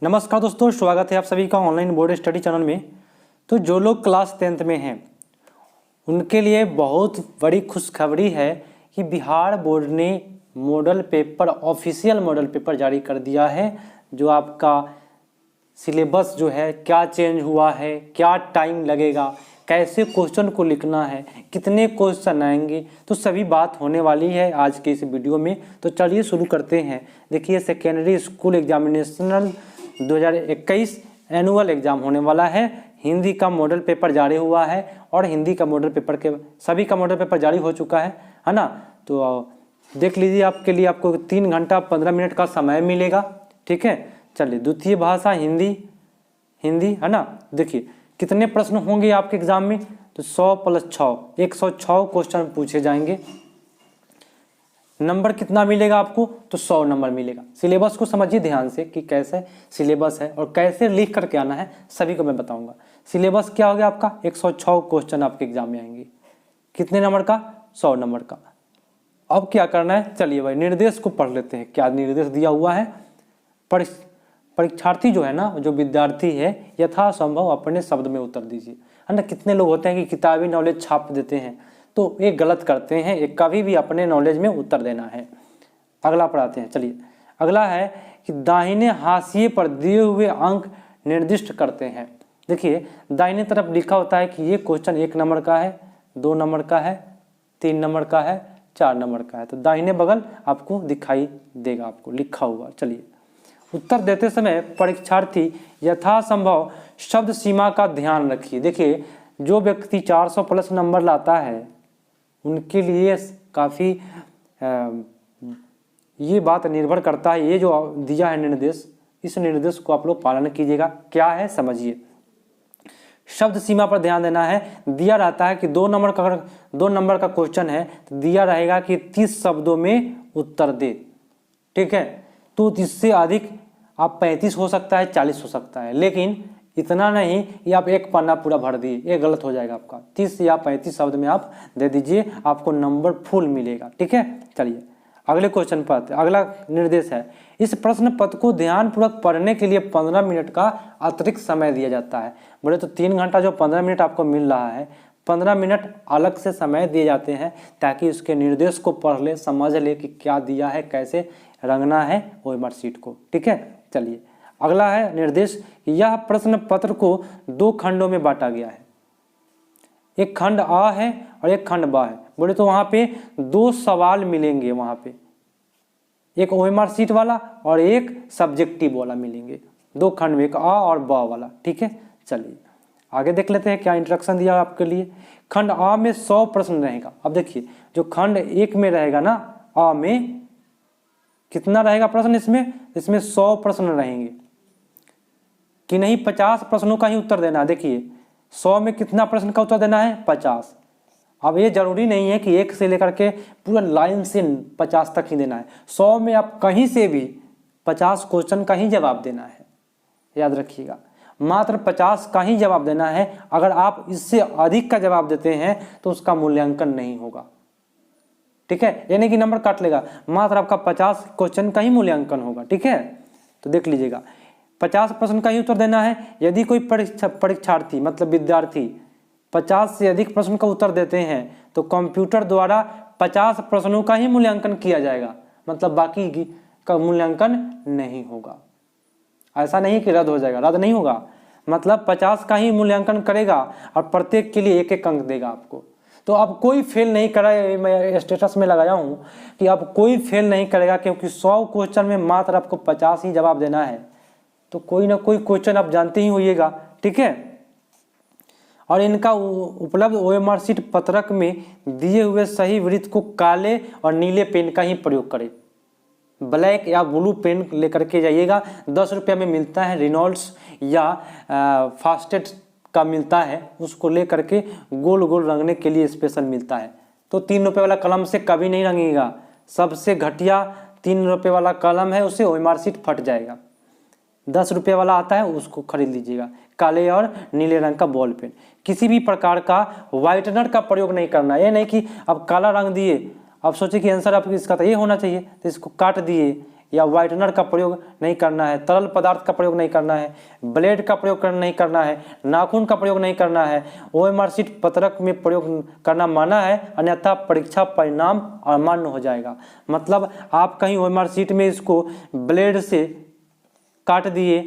नमस्कार दोस्तों, स्वागत है आप सभी का ऑनलाइन बोर्ड स्टडी चैनल में। तो जो लोग क्लास 10th में हैं उनके लिए बहुत बड़ी खुशखबरी है कि बिहार बोर्ड ने model paper, official model paper जारी कर दिया है। जो आपका सिलेबस जो है क्या चेंज हुआ है, क्या टाइम लगेगा, कैसे क्वेश्चन को लिखना है, कितने क्वेश्चन आएंगे, तो सभी बात होने वाली है आज के इस वीडियो में। तो चलिए शुरू करते हैं। देखिए, सेकेंडरी स्कूल एग्जामिनेशनल 2021 एनुअल एग्जाम होने वाला है। हिंदी का मॉडल पेपर जारी हुआ है और हिंदी का मॉडल पेपर के सभी का मॉडल पेपर जारी हो चुका है ना। तो देख लीजिए, आपके लिए आपको 3 घंटा 15 मिनट का समय मिलेगा। ठीक है, चलिए। द्वितीय भाषा हिंदी है ना। देखिए कितने प्रश्न होंगे आपके एग्जाम में, तो 100 + 6 106 क्वेश्चन पूछे जाएंगे। नंबर कितना मिलेगा आपको, तो 100 नंबर मिलेगा। सिलेबस को समझिए ध्यान से कि कैसे सिलेबस है और कैसे लिख करके आना है, सभी को मैं बताऊंगा। सिलेबस क्या हो गया आपका, 106 क्वेश्चन आपके एग्जाम में आएंगे। कितने नंबर का, 100 नंबर का। अब क्या करना है, चलिए भाई निर्देश को पढ़ लेते हैं। क्या निर्देश दिया हुआ है। परीक्षार्थी जो है ना, जो विद्यार्थी है, यथासंभव अपने शब्द में उत्तर दीजिए, है ना। कितने लोग होते हैं कि किताबी नॉलेज छाप देते हैं, तो एक गलत करते हैं। एक कभी भी अपने नॉलेज में उत्तर देना है। अगला पढ़ाते हैं, चलिए। अगला है कि दाहिने हाशिए पर दिए हुए अंक निर्दिष्ट करते हैं। देखिए, दाहिने तरफ लिखा होता है कि ये क्वेश्चन 1 नंबर का है, 2 नंबर का है, 3 नंबर का है, 4 नंबर का है। तो दाहिने बगल आपको दिखाई देगा, आपको लिखा हुआ। चलिए, उत्तर देते समय परीक्षार्थी यथासंभव शब्द सीमा का ध्यान रखिए। देखिए, जो व्यक्ति 400+ नंबर लाता है उनके लिए काफ़ी ये बात निर्भर करता है। ये जो दिया है निर्देश, इस निर्देश को आप लोग पालन कीजिएगा। क्या है समझिए। शब्द सीमा पर ध्यान देना है। दिया रहता है कि 2 नंबर का क्वेश्चन है, तो दिया रहेगा कि 30 शब्दों में उत्तर दे। ठीक है, तो इससे अधिक आप 35 हो सकता है, 40 हो सकता है, लेकिन इतना नहीं कि आप एक पन्ना पूरा भर दिए, ये गलत हो जाएगा आपका। 30 या 35 शब्द में आप दे दीजिए, आपको नंबर फुल मिलेगा। ठीक है, चलिए अगले क्वेश्चन पर आते हैं। अगला निर्देश है, इस प्रश्न पत्र को ध्यानपूर्वक पढ़ने के लिए 15 मिनट का अतिरिक्त समय दिया जाता है। बोले तो 3 घंटा जो 15 मिनट आपको मिल रहा है, 15 मिनट अलग से समय दिए जाते हैं ताकि उसके निर्देश को पढ़ ले, समझ ले कि क्या दिया है, कैसे रंगना है OMR शीट को। ठीक है, चलिए। अगला है निर्देश, यह प्रश्न पत्र को 2 खंडों में बांटा गया है। एक खंड आ है और एक खंड बा है। बोले तो वहां पे 2 सवाल मिलेंगे, वहां पे एक OMR शीट वाला और एक सब्जेक्टिव वाला मिलेंगे। 2 खंड में, एक आ और बा वाला। ठीक है, चलिए आगे देख लेते हैं क्या इंस्ट्रक्शन दिया आपके लिए। खंड आ में 100 प्रश्न रहेगा। अब देखिए, जो खंड 1 में रहेगा ना, आ में कितना रहेगा प्रश्न, इसमें 100 प्रश्न रहेंगे कि नहीं, 50 प्रश्नों का ही उत्तर देना है। देखिए, 100 में कितना प्रश्न का उत्तर देना है, 50। अब ये जरूरी नहीं है कि 1 से लेकर के पूरा लाइन से 50 तक ही देना है। 100 में आप कहीं से भी 50 क्वेश्चन का ही जवाब देना है, याद रखिएगा। मात्र 50 का ही जवाब देना है। अगर आप इससे अधिक का जवाब देते हैं तो उसका मूल्यांकन नहीं होगा। ठीक है, यानी कि नंबर काट लेगा। मात्र आपका 50 क्वेश्चन का ही मूल्यांकन होगा। ठीक है, तो देख लीजिएगा, 50 प्रश्न का ही उत्तर देना है। यदि कोई परीक्षार्थी मतलब विद्यार्थी 50 से अधिक प्रश्न का उत्तर देते हैं तो कंप्यूटर द्वारा 50 प्रश्नों का ही मूल्यांकन किया जाएगा, मतलब बाकी का मूल्यांकन नहीं होगा। ऐसा नहीं कि रद्द हो जाएगा, रद्द नहीं होगा, मतलब 50 का ही मूल्यांकन करेगा और प्रत्येक के लिए 1-1 अंक देगा आपको। तो अब कोई फेल नहीं करा, मैं स्टेटस में लगाया हूँ कि अब कोई फेल नहीं करेगा, क्योंकि 100 क्वेश्चन में मात्र आपको 50 ही जवाब देना है। तो कोई ना कोई क्वेश्चन आप जानते ही होइएगा। ठीक है, और इनका उपलब्ध OMR शीट पत्रक में दिए हुए सही वृत्त को काले और नीले पेन का ही प्रयोग करें। ब्लैक या ब्लू पेन लेकर के जाइएगा। 10 रुपये में मिलता है, रिनॉल्ड्स या फास्टेड का मिलता है, उसको ले करके गोल गोल रंगने के लिए स्पेशल मिलता है। तो 3 रुपये वाला कलम से कभी नहीं रंगिएगा। सबसे घटिया 3 रुपये वाला कलम है, उससे OMR शीट फट जाएगा। 10 रुपये वाला आता है, उसको खरीद लीजिएगा। काले और नीले रंग का बॉल पेन। किसी भी प्रकार का व्हाइटनर का प्रयोग नहीं करना। ये नहीं कि अब काला रंग दिए, अब सोचे कि आंसर आपको इसका तो ये होना चाहिए, तो इसको काट दिए, या वाइटनर का प्रयोग नहीं करना है, तरल पदार्थ का प्रयोग नहीं करना है, ब्लेड का प्रयोग नहीं करना है, नाखून का प्रयोग नहीं करना है। OMR शीट पत्रक में प्रयोग करना माना है, अन्यथा परीक्षा परिणाम अमान्य हो जाएगा। मतलब आप कहीं OMR शीट में इसको ब्लेड से काट दिए,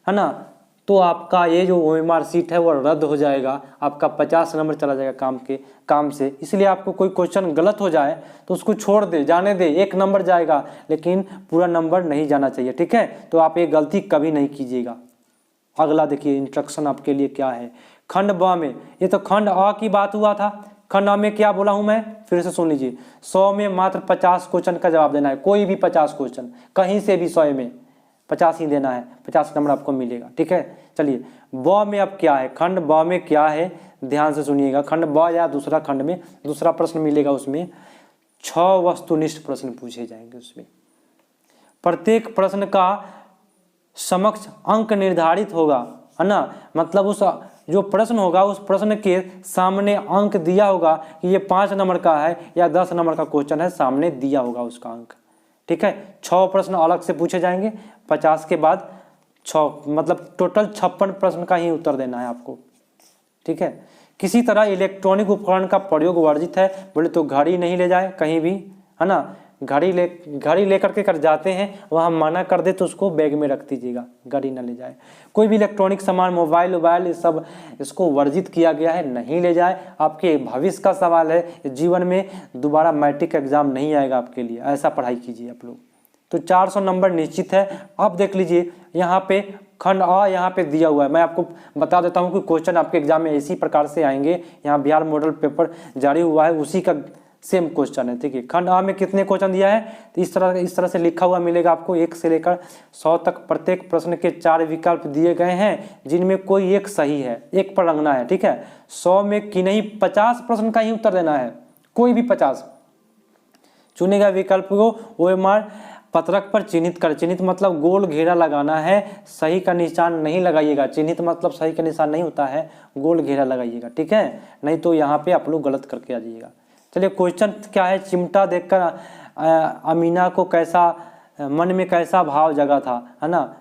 है ना, तो आपका ये जो OMR शीट है वो रद्द हो जाएगा, आपका 50 नंबर चला जाएगा काम से। इसलिए आपको कोई क्वेश्चन गलत हो जाए तो उसको छोड़ दे, जाने दे, 1 नंबर जाएगा, लेकिन पूरा नंबर नहीं जाना चाहिए, ठीक है। तो आप ये गलती कभी नहीं कीजिएगा। अगला देखिए इंस्ट्रक्शन आपके लिए क्या है। खंड ब में, ये तो खंड अ की बात हुआ था, खंड अ में क्या बोला हूं मैं, फिर से सुन लीजिए। 100 में मात्र 50 क्वेश्चन का जवाब देना है, कोई भी 50 क्वेश्चन, कहीं से भी 100 में 50 ही देना है, 50 नंबर आपको मिलेगा, ठीक है। चलिए ब में अब क्या है, खंड ब में क्या है, ध्यान से सुनिएगा। खंड ब या दूसरा खंड में दूसरा प्रश्न मिलेगा, उसमें 6 वस्तुनिष्ठ प्रश्न पूछे जाएंगे। उसमें प्रत्येक प्रश्न का समक्ष अंक निर्धारित होगा, है ना, मतलब उस जो प्रश्न होगा उस प्रश्न के सामने अंक दिया होगा कि ये 5 नंबर का है या 10 नंबर का क्वेश्चन है, सामने दिया होगा उसका अंक, ठीक है। 6 प्रश्न अलग से पूछे जाएंगे, 50 के बाद 6, मतलब टोटल 56 प्रश्न का ही उत्तर देना है आपको, ठीक है। किसी तरह इलेक्ट्रॉनिक उपकरण का प्रयोग वर्जित है, बोले तो घड़ी नहीं ले जाए कहीं भी, है ना, घड़ी लेकर के कर जाते हैं, वहाँ मना कर दे तो उसको बैग में रख दीजिएगा, घड़ी ना ले जाए। कोई भी इलेक्ट्रॉनिक सामान, मोबाइल ये सब, इसको वर्जित किया गया है, नहीं ले जाए। आपके भविष्य का सवाल है, जीवन में दोबारा मैट्रिक एग्जाम नहीं आएगा आपके लिए, ऐसा पढ़ाई कीजिए आप लोग। तो 400 नंबर निश्चित है। अब देख लीजिए यहाँ पे खंड अ यहाँ पे दिया हुआ है, मैं आपको बता देता हूँ कि क्वेश्चन आपके एग्जाम में इसी प्रकार से आएंगे। यहाँ बिहार मॉडल पेपर जारी हुआ है, उसी का सेम क्वेश्चन है, ठीक है। खंड अ में कितने क्वेश्चन दिया है, तो इस तरह से लिखा हुआ मिलेगा आपको, 1 से लेकर 100 तक। प्रत्येक प्रश्न के 4 विकल्प दिए गए हैं, जिनमें कोई एक सही है, एक पर रंगना है, ठीक है। 100 में कि नहीं 50 प्रश्न का ही उत्तर देना है, कोई भी 50 चुने गए विकल्प को OMR पत्रक पर चिन्हित कर। चिन्हित मतलब गोल घेरा लगाना है, सही का निशान नहीं लगाइएगा। चिन्हित मतलब सही का निशान नहीं होता है, गोल घेरा लगाइएगा, ठीक है, नहीं तो यहाँ पे आप लोग गलत करके आ जाइएगा। चलिए क्वेश्चन क्या है, चिमटा देखकर अमीना को कैसा मन में कैसा भाव जगा था, है ना,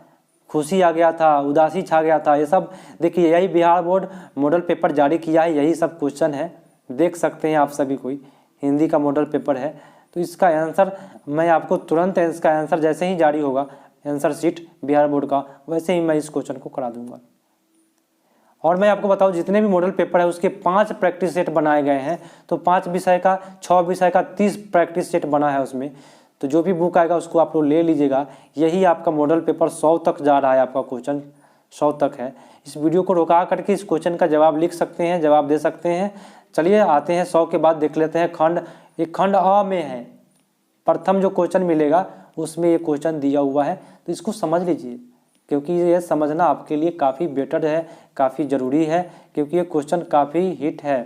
खुशी आ गया था, उदासी छा गया था, ये सब देखिए, यही बिहार बोर्ड मॉडल पेपर जारी किया है, यही सब क्वेश्चन है, देख सकते हैं आप सभी कोई, हिंदी का मॉडल पेपर है। तो इसका आंसर मैं आपको तुरंत, इसका आंसर जैसे ही जारी होगा आंसर शीट बिहार बोर्ड का, वैसे ही मैं इस क्वेश्चन को करा दूंगा। और मैं आपको बताऊं, जितने भी मॉडल पेपर है उसके 5 प्रैक्टिस सेट बनाए गए हैं, तो 5 विषय का 6 विषय का 30 प्रैक्टिस सेट बना है उसमें। तो जो भी बुक आएगा उसको आप लोग ले लीजिएगा। यही आपका मॉडल पेपर 100 तक जा रहा है, आपका क्वेश्चन 100 तक है। इस वीडियो को रुका करके इस क्वेश्चन का जवाब लिख सकते हैं, जवाब दे सकते हैं। चलिए आते हैं 100 के बाद देख लेते हैं खंड, ये खंड अ में है, प्रथम जो क्वेश्चन मिलेगा उसमें ये क्वेश्चन दिया हुआ है, तो इसको समझ लीजिए, क्योंकि ये समझना आपके लिए काफ़ी बेटर है, काफ़ी ज़रूरी है, क्योंकि ये क्वेश्चन काफ़ी हिट है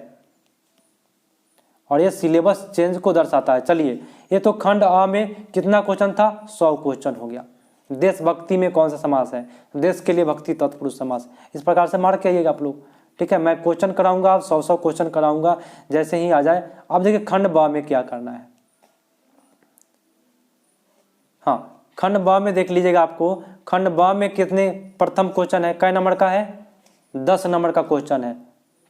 और ये सिलेबस चेंज को दर्शाता है। चलिए, ये तो खंड अ में कितना क्वेश्चन था, 100 क्वेश्चन हो गया। देशभक्ति में कौन सा समास है, देश के लिए भक्ति तत्पुरुष समास, इस प्रकार से मार्क किएगा आप लोग, ठीक है। मैं क्वेश्चन कराऊंगा, आप 100 क्वेश्चन कराऊंगा, जैसे ही आ जाए। अब देखिए खंड ब में क्या करना है। हाँ, खंड ब में देख लीजिएगा आपको, खंड ब में कितने प्रथम क्वेश्चन है, कै नंबर का है, 10 नंबर का क्वेश्चन है।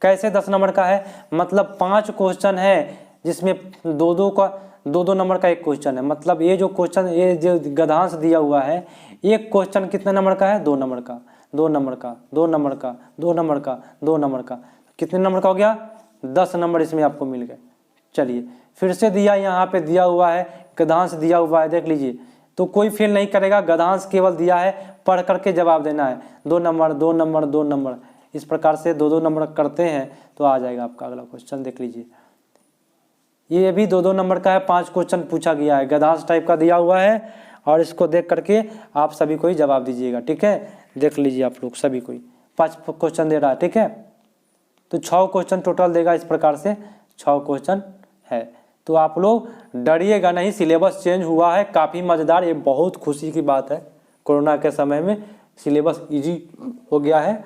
कैसे 10 नंबर का है, मतलब 5 क्वेश्चन है जिसमें दो नंबर का एक क्वेश्चन है। मतलब ये जो क्वेश्चन, ये जो गद्यांश दिया हुआ है, एक क्वेश्चन कितने नंबर का है, 2 नंबर का, 2 नंबर का, 2 नंबर का, 2 नंबर का, 2 नंबर का, कितने नंबर का हो गया, 10 नंबर इसमें आपको मिल गए। चलिए फिर से दिया, यहाँ पे दिया हुआ है, गद्यांश दिया हुआ है, देख लीजिए, तो कोई फेल नहीं करेगा, गद्यांश केवल दिया है, पढ़ करके जवाब देना है। 2 नंबर, 2 नंबर, 2 नंबर, इस प्रकार से 2-2 नंबर करते हैं तो आ जाएगा आपका अगला क्वेश्चन। देख लीजिए, ये भी 2-2 नंबर का है, 5 क्वेश्चन पूछा गया है, गद्यांश टाइप का दिया हुआ है, और इसको देख करके आप सभी को ही जवाब दीजिएगा, ठीक है। देख लीजिए आप लोग सभी कोई 5 क्वेश्चन दे रहा है, ठीक है। तो 6 क्वेश्चन टोटल देगा, इस प्रकार से 6 क्वेश्चन है। तो आप लोग डरिएगा नहीं, सिलेबस चेंज हुआ है, काफ़ी मज़ेदार, ये बहुत खुशी की बात है। कोरोना के समय में सिलेबस इजी हो गया है।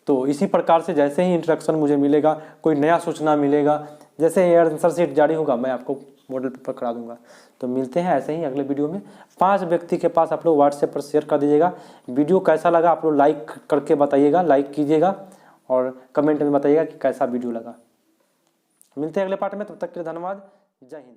तो इसी प्रकार से जैसे ही इंस्ट्रक्शन मुझे मिलेगा, कोई नया सूचना मिलेगा, जैसे ही आंसर शीट जारी होगा, मैं आपको मॉडल पेपर करा दूंगा। तो मिलते हैं ऐसे ही अगले वीडियो में। 5 व्यक्ति के पास आप लोग व्हाट्सएप पर शेयर कर दीजिएगा। वीडियो कैसा लगा आप लोग लाइक करके बताइएगा, लाइक कीजिएगा और कमेंट में बताइएगा कि कैसा वीडियो लगा। मिलते हैं अगले पार्ट में, तब तक के लिए धन्यवाद। जय हिंद।